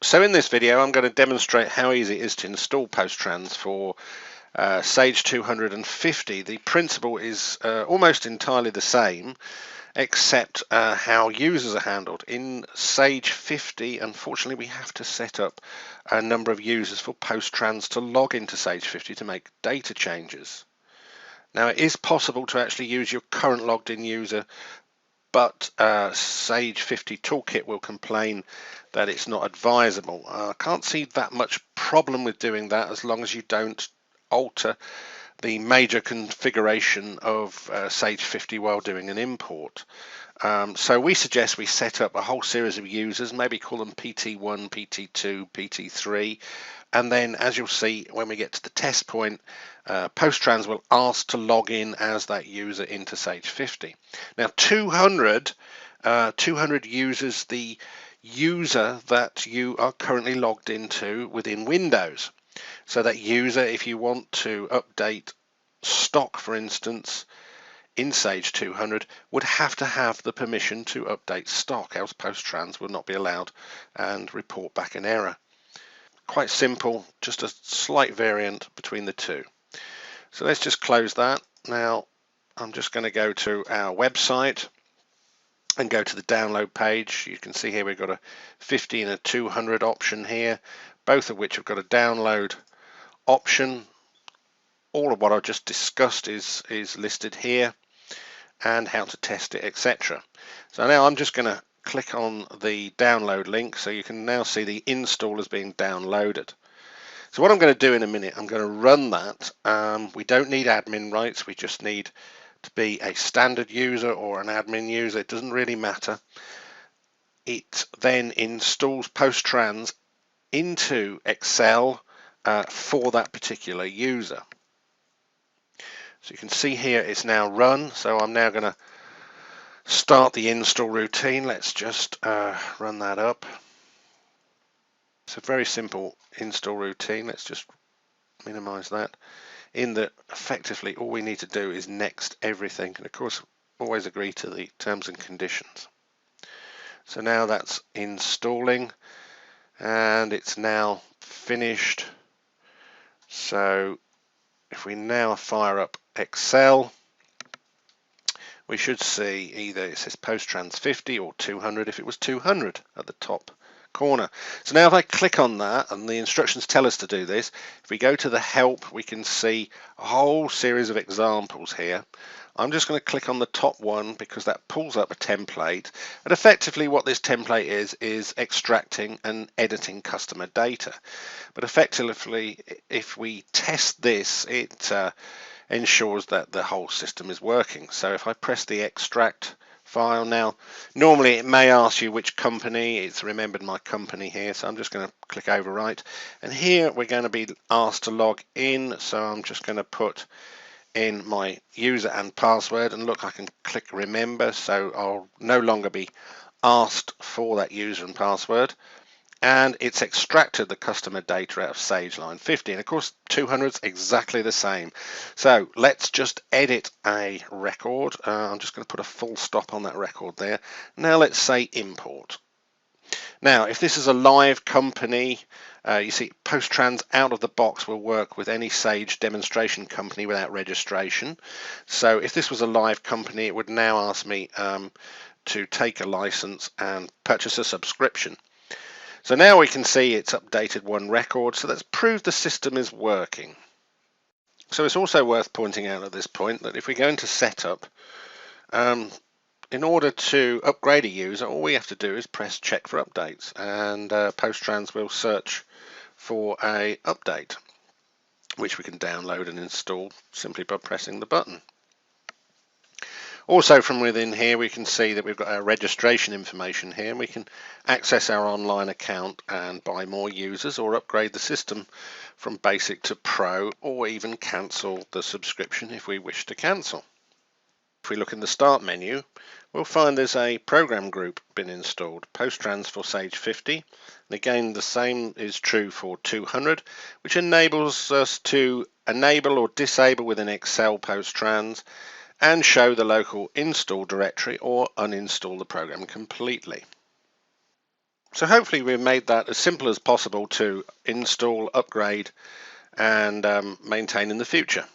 So in this video I'm going to demonstrate how easy it is to install PostTrans for Sage 250. The principle is almost entirely the same, except how users are handled. In Sage 50, unfortunately, we have to set up a number of users for PostTrans to log into Sage 50 to make data changes. Now, it is possible to actually use your current logged in user, but Sage 50 Toolkit will complain that it's not advisable. I can't see that much problem with doing that as long as you don't alter the major configuration of Sage 50 while doing an import. So we suggest we set up a whole series of users, maybe call them PT1, PT2, PT3, and then as you'll see when we get to the test point, PostTrans will ask to log in as that user into Sage 50. Now 200 uses the user that you are currently logged into within Windows. So that user, if you want to update stock, for instance, in Sage 200, would have to have the permission to update stock, else PostTrans would not be allowed and report back an error. Quite simple, just a slight variant between the two. So let's just close that. Now I'm just going to go to our website and go to the download page. You can see here we've got a 50 and a 200 option here, both of which have got a download option. All of what I've just discussed is listed here, and how to test it, etc. So now I'm just going to click on the download link so you can now see the install is being downloaded. So what I'm going to do in a minute, I'm going to run that. We don't need admin rights, we just need to be a standard user or an admin user, it doesn't really matter. It then installs PostTrans into Excel for that particular user. So you can see here it's now run, so I'm now going to start the install routine. Let's just run that up. It's a very simple install routine. Let's just minimize that. In that effectively all we need to do is next everything, and of course always agree to the terms and conditions. So now that's installing and it's now finished. So if we now fire up Excel, we should see either it says PostTrans 50 or 200 if it was 200 at the top corner. So now if I click on that, and the instructions tell us to do this, if we go to the help, we can see a whole series of examples here. I'm just going to click on the top one because that pulls up a template, and effectively what this template is extracting and editing customer data. But effectively, if we test this, it ensures that the whole system is working. So if I press the extract file now, normally it may ask you which company. It's remembered my company here, so I'm just going to click overwrite, and here we're going to be asked to log in, so I'm just going to put in my user and password, and look, I can click remember, so I'll no longer be asked for that user and password. And it's extracted the customer data out of Sage line 50, and of course 200 is exactly the same. So let's just edit a record. I'm just going to put a full stop on that record there. Now let's say import. Now if this is a live company, you see PostTrans out of the box will work with any Sage demonstration company without registration. So if this was a live company, it would now ask me to take a license and purchase a subscription. So now we can see it's updated one record, so that's proved the system is working. So it's also worth pointing out at this point that if we go into setup, in order to upgrade a user, all we have to do is press check for updates, and PostTrans will search for a update, which we can download and install simply by pressing the button. Also from within here we can see that we've got our registration information here, and we can access our online account and buy more users or upgrade the system from basic to pro, or even cancel the subscription if we wish to cancel. If we look in the start menu, we'll find there's a program group been installed, PostTrans for Sage 50, and again the same is true for 200, which enables us to enable or disable within Excel PostTrans and show the local install directory or uninstall the program completely. So hopefully we've made that as simple as possible to install, upgrade and maintain in the future.